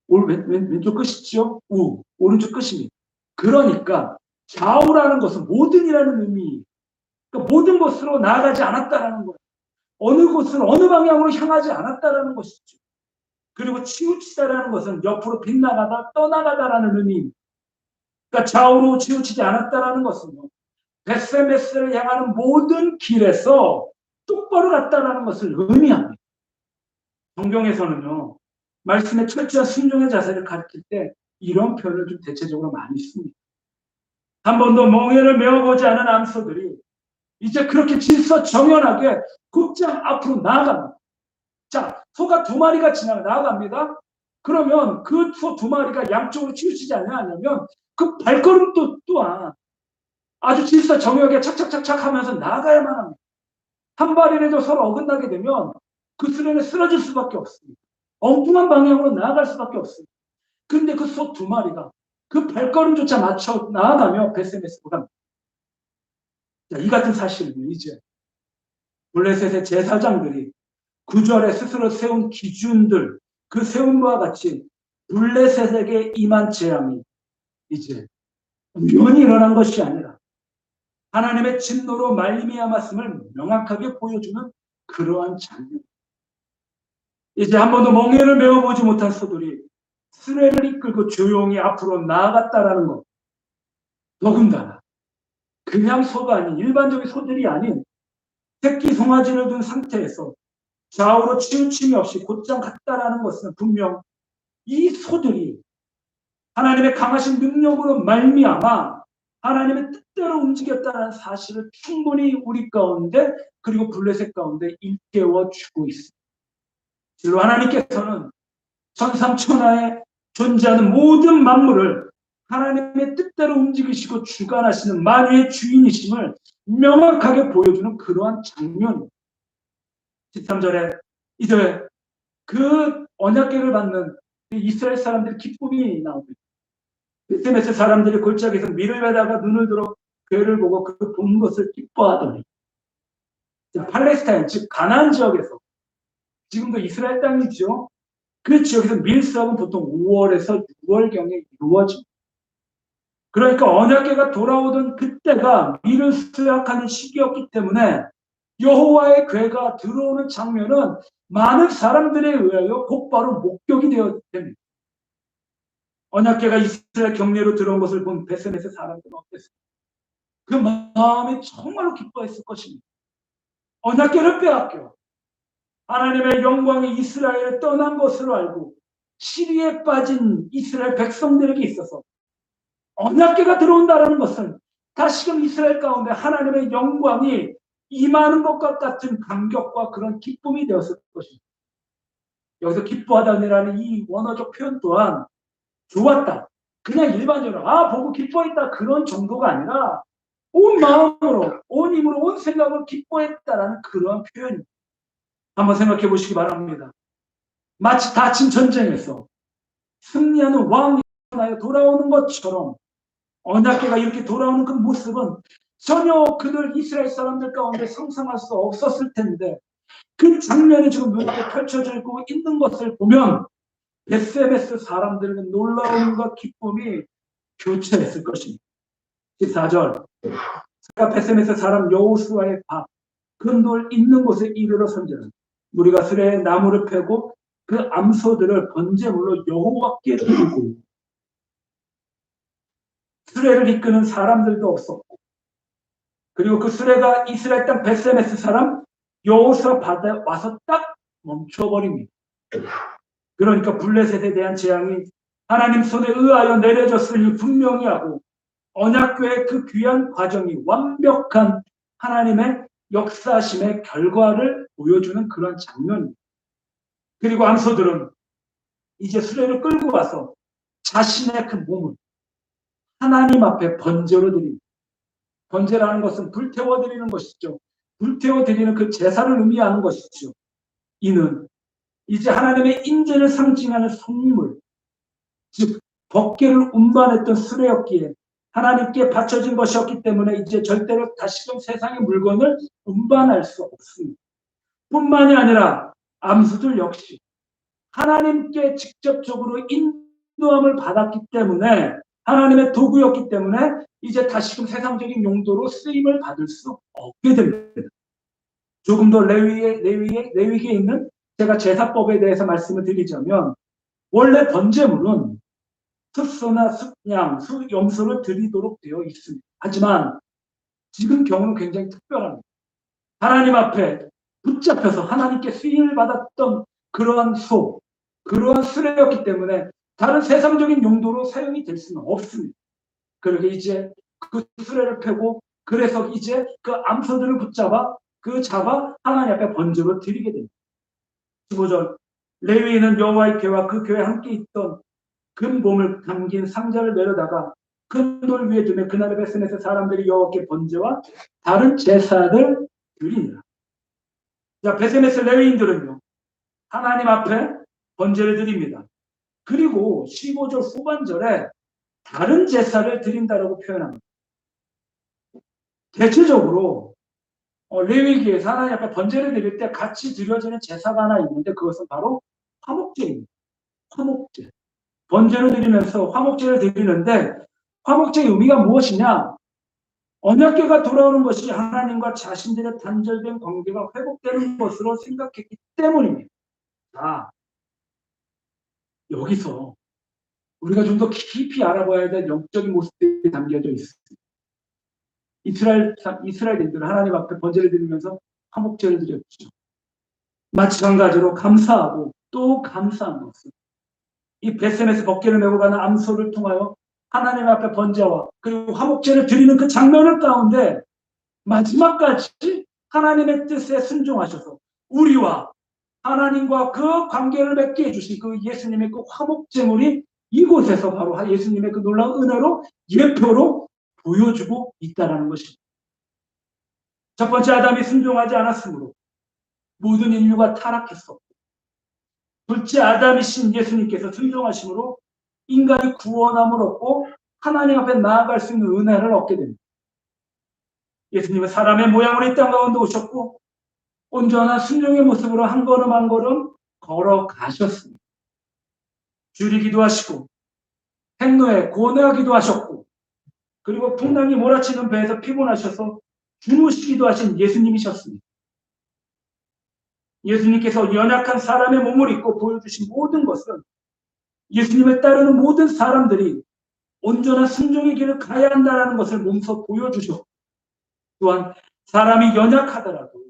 왼쪽 끝이죠? 우, 오른쪽 끝입니다. 그러니까 좌우라는 것은 모든이라는 의미, 그러니까 모든 곳으로 나아가지 않았다라는 거예요. 어느 곳을 어느 방향으로 향하지 않았다라는 것이죠. 그리고 치우치다라는 것은 옆으로 빗나가다 떠나가다라는 의미입니다. 그러니까 좌우로 치우치지 않았다라는 것은요, 베스메스를 향하는 모든 길에서 똑바로 갔다라는 것을 의미합니다. 성경에서는요, 말씀의 철저한 순종의 자세를 가르칠 때 이런 표현을 좀 대체적으로 많이 씁니다. 한 번도 멍에를 메어보지 않은 암소들이 이제 그렇게 질서정연하게 곧장 앞으로 나아갑니다. 자, 소가 두 마리가 나아갑니다. 그러면 그 소 두 마리가 양쪽으로 치우치지 않냐면 그 발걸음 또한 아주 질서정연하게 착착착착 하면서 나아가야만 합니다. 한 발이라도 서로 어긋나게 되면 그 수레는 쓰러질 수밖에 없습니다. 엉뚱한 방향으로 나아갈 수밖에 없습니다. 그런데 그 소 두 마리가 그 발걸음조차 맞춰 나아가며 베스메스보다, 이 같은 사실은 이제 블레셋의 제사장들이 구절에 스스로 세운 기준들, 그 세운 바와 같이 블레셋에게 임한 재앙이 이제 우연히 일어난 것이 아니라 하나님의 진노로 말미암았음을 명확하게 보여주는 그러한 장면. 이제 한 번도 멍에를 메어보지 못한 소들이 수레를 이끌고 조용히 앞으로 나아갔다라는 것. 더군다나 그냥 소가 아닌, 일반적인 소들이 아닌 새끼 송아지를 둔 상태에서 좌우로 치우침이 없이 곧장 갔다라는 것은 분명 이 소들이 하나님의 강하신 능력으로 말미암아 하나님의 뜻대로 움직였다는 사실을 충분히 우리 가운데, 그리고 블레셋 가운데 일깨워 주고 있습니다. 실로 하나님께서는 천상천하에 존재하는 모든 만물을 하나님의 뜻대로 움직이시고 주관하시는 만유의 주인이심을 명확하게 보여주는 그러한 장면. 13절에 이제 그 언약궤를 받는 이스라엘 사람들의 기쁨이 나옵니다. 베스메스 사람들이 골짜기에서 밀을 매다가 눈을 들어 궤를 보고 그 본 것을 기뻐하더니, 팔레스타인, 즉 가나안 지역에서, 지금도 이스라엘 땅이죠. 그 지역에서 밀수업은 보통 5월에서 6월경에 이루어집니다. 그러니까 언약궤가 돌아오던 그때가 밀을 수확하는 시기였기 때문에 여호와의 궤가 들어오는 장면은 많은 사람들에 의하여 곧바로 목격이 되어야 됩니다. 언약궤가 이스라엘 경내로 들어온 것을 본 베세메스 사람들은 어땠어요? 그 마음이 정말로 기뻐했을 것입니다. 언약궤를 빼앗겨 하나님의 영광이 이스라엘에 떠난 것으로 알고 시리에 빠진 이스라엘 백성들에게 있어서 언약궤가 들어온다는 것은 다시금 이스라엘 가운데 하나님의 영광이 임하는 것과 같은 감격과 그런 기쁨이 되었을 것입니다. 여기서 기뻐하다니라는 이 원어적 표현 또한 좋았다. 그냥 일반적으로 보고 기뻐했다 그런 정도가 아니라 온 마음으로, 온 힘으로, 온 생각으로 기뻐했다라는 그러한 표현입니다. 한번 생각해 보시기 바랍니다. 마치 다친 전쟁에서 승리하는 왕이 돌아오는 것처럼 언약궤가 이렇게 돌아오는 그 모습은 전혀 그들 이스라엘 사람들 가운데 상상할 수 없었을 텐데 그 장면이 지금 눈앞에 펼쳐져 있고 있는 것을 보면 베세메스 사람들은 놀라움과 기쁨이 교차했을 것입니다. 14절 베세메스 사람 여호수아의 밥 그 돌 있는 곳에 이르러 선지는 우리가 수레에 나무를 패고 그 암소들을 번제물로 여호와께 드리고 수레를 이끄는 사람들도 없었고 그리고 그 수레가 이스라엘 땅 베세메스 사람 여호수아 바다에 와서 딱 멈춰버립니다. 그러니까 블레셋에 대한 재앙이 하나님 손에 의하여 내려졌으니 분명히 하고 언약궤의 그 귀한 과정이 완벽한 하나님의 역사심의 결과를 보여주는 그런 장면입니다. 그리고 암소들은 이제 수레를 끌고 와서 자신의 그 몸을 하나님 앞에 번제로 드립니다. 번제라는 것은 불태워 드리는 것이죠. 불태워 드리는 그 제사를 의미하는 것이죠. 이는 이제 하나님의 인재를 상징하는 성물, 즉 법궤를 운반했던 수레였기에 하나님께 바쳐진 것이었기 때문에 이제 절대로 다시금 세상의 물건을 운반할 수 없습니다. 뿐만이 아니라 암수들 역시 하나님께 직접적으로 인도함을 받았기 때문에 하나님의 도구였기 때문에 이제 다시금 세상적인 용도로 쓰임을 받을 수 없게 됩니다. 조금 더 레위기에 있는 제가 제사법에 대해서 말씀을 드리자면 원래 번제물은 숫소나 숫양, 염소를 드리도록 되어 있습니다. 하지만 지금 경우는 굉장히 특별합니다. 하나님 앞에 붙잡혀서 하나님께 쓰임을 받았던 그러한 소, 그러한 수레였기 때문에 다른 세상적인 용도로 사용이 될 수는 없습니다. 그러게 이제 그 수레를 펴고 그래서 이제 그 암소들을 잡아 하나님 앞에 번제로 드리게 됩니다. 15절 레위인은 여호와의 궤와 그 궤에 함께 있던 금 몸을 담긴 상자를 내려다가 큰 돌 위에 두며 그날의 베세메스 사람들이 여호와께 번제와 다른 제사를 드리니라. 자, 베세메스 레위인들은요 하나님 앞에 번제를 드립니다. 그리고 15절 후반절에 다른 제사를 드린다라고 표현합니다. 대체적으로 레위기에서 하나님 앞에 번제를 드릴 때 같이 드려지는 제사가 하나 있는데 그것은 바로 화목제입니다. 화목제. 번제를 드리면서 화목제를 드리는데 화목제의 의미가 무엇이냐? 언약궤가 돌아오는 것이 하나님과 자신들의 단절된 관계가 회복되는 것으로 생각했기 때문입니다. 자, 여기서 우리가 좀 더 깊이 알아봐야 될 영적인 모습들이 담겨져 있습니다. 이스라엘인들은 하나님 앞에 번제를 드리면서 화목제를 드렸죠. 마찬가지로 감사하고 또 감사한 것은 이 베세메스 법궤를 메고 가는 암소를 통하여 하나님 앞에 번제와 그리고 화목제를 드리는 그 장면을 가운데 마지막까지 하나님의 뜻에 순종하셔서 우리와 하나님과 그 관계를 맺게 해주신 그 예수님의 그 화목제물이 이곳에서 바로 예수님의 그 놀라운 은혜로 예표로 보여주고 있다는 것입니다. 첫 번째 아담이 순종하지 않았으므로 모든 인류가 타락했었고 둘째 아담이신 예수님께서 순종하심으로 인간이 구원함을 얻고 하나님 앞에 나아갈 수 있는 은혜를 얻게 됩니다. 예수님은 사람의 모양으로 이 땅 가운데 오셨고 온전한 순종의 모습으로 한 걸음 한 걸음 걸어가셨습니다. 줄이기도 하시고 행로에 고뇌하기도 하셨고, 그리고 풍랑이 몰아치는 배에서 피곤하셔서 주무시기도 하신 예수님이셨습니다. 예수님께서 연약한 사람의 몸을 입고 보여주신 모든 것은 예수님을 따르는 모든 사람들이 온전한 순종의 길을 가야 한다는 것을 몸소 보여주셨고, 또한 사람이 연약하더라도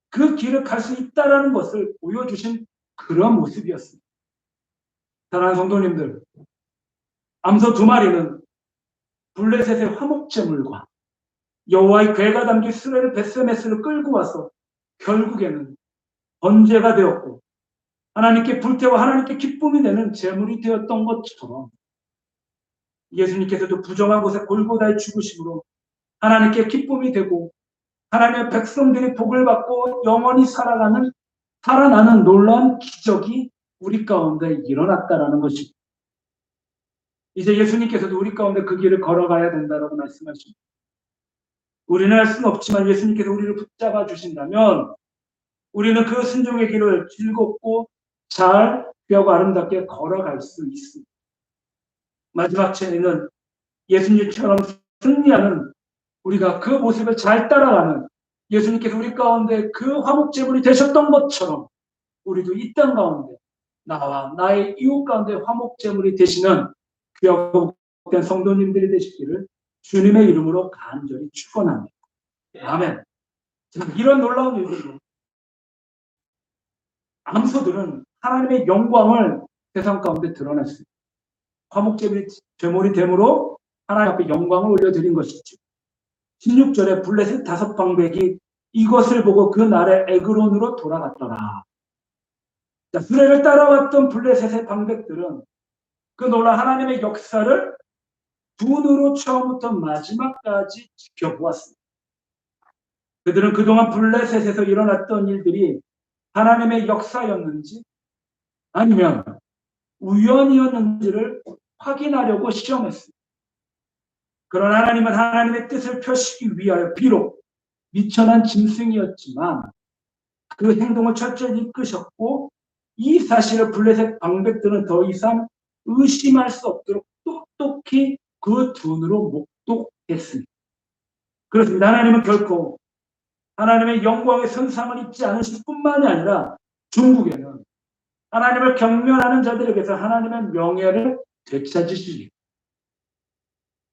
그 길을 갈 수 있다는 것을 보여주신 그런 모습이었습니다. 사랑하는 성도님들, 암소 두 마리는 블레셋의 화목제물과 여호와의 괴가 담긴 수레를 벳세메스로 끌고 와서 결국에는 번제가 되었고 하나님께 불태워 하나님께 기쁨이 되는 제물이 되었던 것처럼, 예수님께서도 부정한 곳에 골고다의 죽으심으로 하나님께 기쁨이 되고 하나님의 백성들이 복을 받고 영원히 살아나는 놀라운 기적이 우리 가운데 일어났다라는 것입니다. 이제 예수님께서도 우리 가운데 그 길을 걸어가야 된다라고 말씀하십니다. 우리는 할 수는 없지만 예수님께서 우리를 붙잡아 주신다면 우리는 그 순종의 길을 즐겁고 잘 귀하고 아름답게 걸어갈 수 있습니다. 마지막 체에는 예수님처럼 승리하는, 우리가 그 모습을 잘 따라가는, 예수님께서 우리 가운데 그 화목제물이 되셨던 것처럼 우리도 이 땅 가운데 나와 나의 이웃 가운데 화목제물이 되시는 귀하고 복된 성도님들이 되시기를 주님의 이름으로 간절히 축원합니다. 아멘. 이런 놀라운 일들로 암소들은 하나님의 영광을 세상 가운데 드러냈습니다. 화목제물이 됨으로 하나님 앞에 영광을 올려드린 것이죠. 16절에 블레셋 5방백이 이것을 보고 그 날에 에그론으로 돌아갔더라. 자, 수레를 따라왔던 블레셋의 방백들은 그 놀라운 하나님의 역사를 두 눈으로 처음부터 마지막까지 지켜보았습니다. 그들은 그동안 블레셋에서 일어났던 일들이 하나님의 역사였는지 아니면 우연이었는지를 확인하려고 시험했습니다. 그러나 하나님은 하나님의 뜻을 펴시기 위하여 비록 미천한 짐승이었지만 그 행동을 철저히 이끄셨고, 이 사실을 블레셋 방백들은 더 이상 의심할 수 없도록 똑똑히 그 눈으로 목독했습니다. 그렇습니다. 하나님은 결코 하나님의 영광의 선상을 입지 않으실 뿐만이 아니라 중국에는 하나님을 경멸하는 자들에게서 하나님의 명예를 되찾으시리.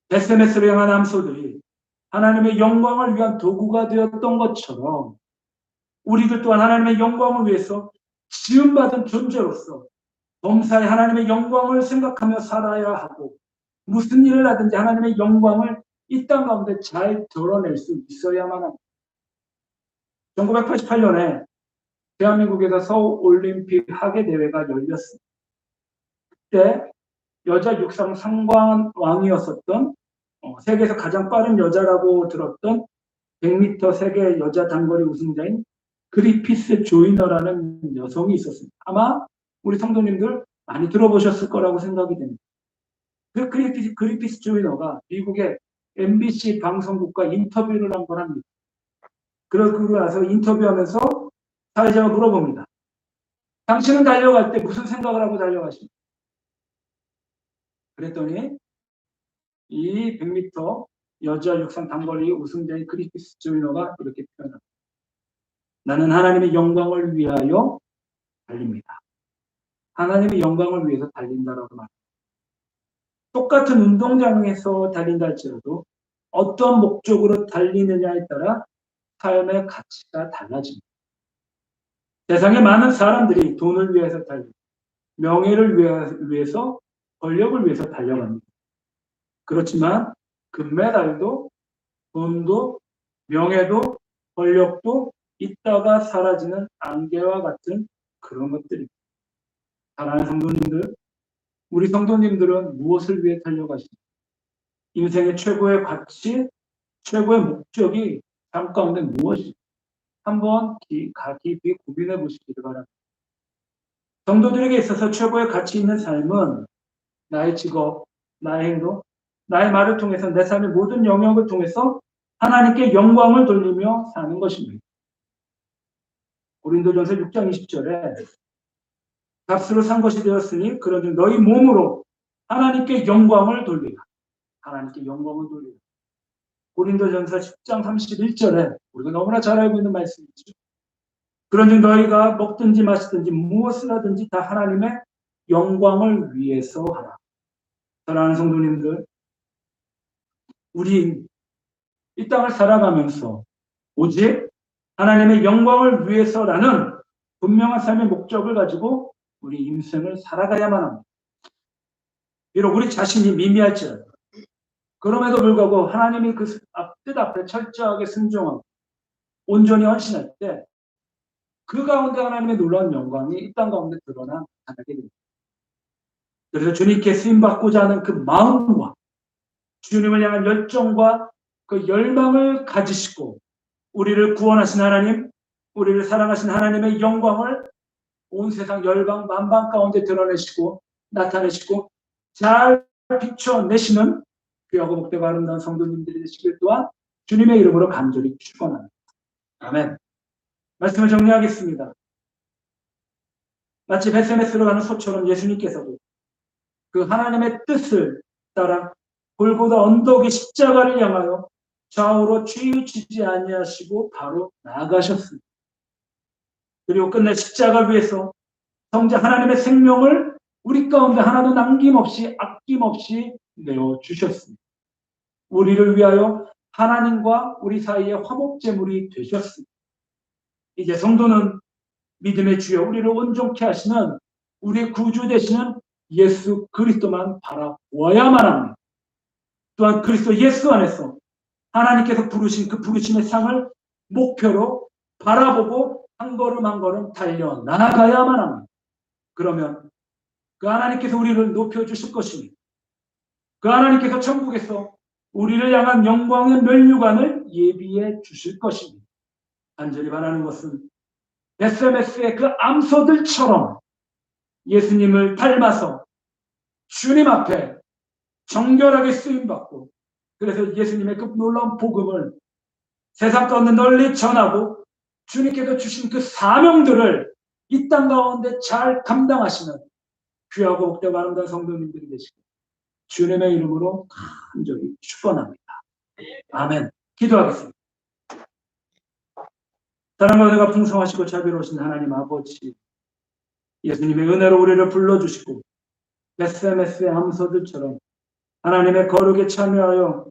벳세메스로 향한 암소들이 하나님의 영광을 위한 도구가 되었던 것처럼 우리들 또한 하나님의 영광을 위해서 지음받은 존재로서 범사에 하나님의 영광을 생각하며 살아야 하고, 무슨 일을 하든지 하나님의 영광을 이 땅 가운데 잘 드러낼 수 있어야만 합니다. 1988년에 대한민국에서 서울올림픽 하계대회가 열렸습니다. 그때 여자 육상 상관왕이었었던 세계에서 가장 빠른 여자라고 들었던 100m 세계 여자 단거리 우승자인 그리피스 조이너라는 여성이 있었습니다. 아마 우리 성도님들 많이 들어보셨을 거라고 생각이 됩니다. 그 그리피스 조이너가 미국의 MBC 방송국과 인터뷰를 한 번 합니다. 그러고 나서 인터뷰하면서 사회자가 물어봅니다. 당신은 달려갈 때 무슨 생각을 하고 달려가십니까? 그랬더니 이 100m 여자 육상 단거리 우승자인 그리피스 조이너가 이렇게 표현합니다. 나는 하나님의 영광을 위하여 달립니다. 하나님의 영광을 위해서 달린다라고 말합니다. 똑같은 운동장에서 달린다 할지라도 어떤 목적으로 달리느냐에 따라 삶의 가치가 달라집니다. 세상에 많은 사람들이 돈을 위해서 달리고 명예를 위해서 권력을 위해서 달려갑니다. 그렇지만 금메달도 돈도 명예도 권력도 있다가 사라지는 안개와 같은 그런 것들입니다. 사랑하는 성도님들, 우리 성도님들은 무엇을 위해 달려가십니까? 인생의 최고의 가치, 최고의 목적이 삶 가운데 무엇입니까? 한번 깊이 고민해 보시기를 바랍니다. 성도들에게 있어서 최고의 가치 있는 삶은 나의 직업, 나의 행동, 나의 말을 통해서 내 삶의 모든 영역을 통해서 하나님께 영광을 돌리며 사는 것입니다. 고린도전서 6장 20절에 값으로 산 것이 되었으니 그런즉 너희 몸으로 하나님께 영광을 돌리라. 하나님께 영광을 돌리라. 고린도전서 10장 31절에 우리가 너무나 잘 알고 있는 말씀이죠. 그런즉 너희가 먹든지 마시든지 무엇을 하든지 다 하나님의 영광을 위해서 하라. 사랑하는 성도님들, 우리 이 땅을 살아가면서 오직 하나님의 영광을 위해서라는 분명한 삶의 목적을 가지고 우리 인생을 살아가야만 합니다. 비록 우리 자신이 미미할지라도 그럼에도 불구하고 하나님이 그 뜻 앞에 철저하게 순종하고 온전히 헌신할 때 그 가운데 하나님의 놀라운 영광이 이 땅 가운데 드러나게 됩니다. 그래서 주님께 쓰임받고자 하는 그 마음과 주님을 향한 열정과 그 열망을 가지시고 우리를 구원하신 하나님, 우리를 사랑하신 하나님의 영광을 온 세상 열방 만방 가운데 드러내시고 나타내시고 잘 비춰내시는 귀하고 복되고 아름다운 성도님들이 되시길 또한 주님의 이름으로 간절히 축원합니다. 아멘. 말씀을 정리하겠습니다. 마치 베세메스로 가는 소처럼 예수님께서도 그 하나님의 뜻을 따라 골고다 언덕의 십자가를 향하여 좌우로 치우치지 아니하시고 바로 나아가셨습니다. 그리고 끝내 십자가 위에서 성자 하나님의 생명을 우리 가운데 하나도 남김없이 아낌없이 내어주셨습니다. 우리를 위하여 하나님과 우리 사이의 화목제물이 되셨습니다. 이제 성도는 믿음의 주여 우리를 온전케 하시는 우리 구주 되시는 예수 그리스도만 바라보아야만 합니다. 또한 그리스도 예수 안에서 하나님께서 부르신 그 부르심의 상을 목표로 바라보고 한 걸음 한 걸음 달려 나아가야만 합니다. 그러면 그 하나님께서 우리를 높여주실 것입니다. 그 하나님께서 천국에서 우리를 향한 영광의 면류관을 예비해 주실 것입니다. 간절히 바라는 것은 베세메스의 그 암소들처럼 예수님을 닮아서 주님 앞에 정결하게 쓰임받고 그래서 예수님의 그 놀라운 복음을 세상 가운데 널리 전하고 주님께서 주신 그 사명들을 이 땅 가운데 잘 감당하시는 귀하고 복되고 아름다운 성도님들이 되시고 주님의 이름으로 간절히 축원합니다. 아멘. 기도하겠습니다. 사랑과 은혜가 풍성하시고 자비로우신 하나님 아버지, 예수님의 은혜로 우리를 불러주시고 베세메스의 암소들처럼 하나님의 거룩에 참여하여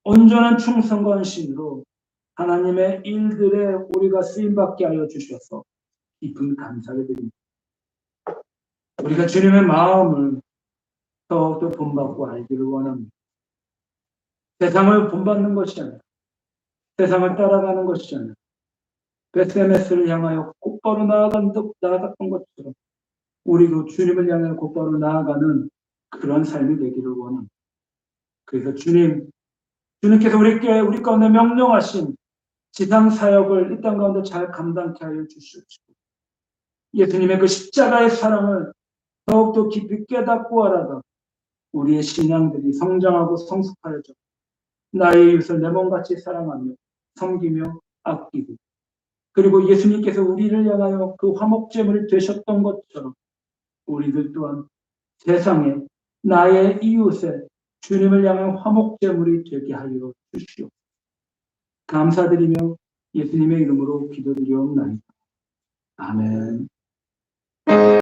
온전한 충성과 헌신으로 하나님의 일들에 우리가 쓰임받게 하여 주셔서 깊은 감사를 드립니다. 우리가 주님의 마음을 더욱더 본받고 알기를 원합니다. 세상을 본받는 것이 아니라 세상을 따라가는 것이 아니라 베세메스를 향하여 곧바로 나아갔던 것처럼 우리도 주님을 향해 곧바로 나아가는 그런 삶이 되기를 원합니다. 그래서 주님께서 우리 가운데 명령하신 지상 사역을 이 땅 가운데 잘 감당케 하여 주시옵시고 예수님의 그 십자가의 사랑을 더욱더 깊이 깨닫고 알아가 우리의 신앙들이 성장하고 성숙하여져 나의 이웃을 내 몸같이 사랑하며 섬기며 아끼고 그리고 예수님께서 우리를 향하여 그 화목제물이 되셨던 것처럼 우리들 또한 세상에 나의 이웃에 주님을 향한 화목제물이 되게 하여 주시오. 감사드리며 예수님의 이름으로 기도드리옵나이다. 아멘.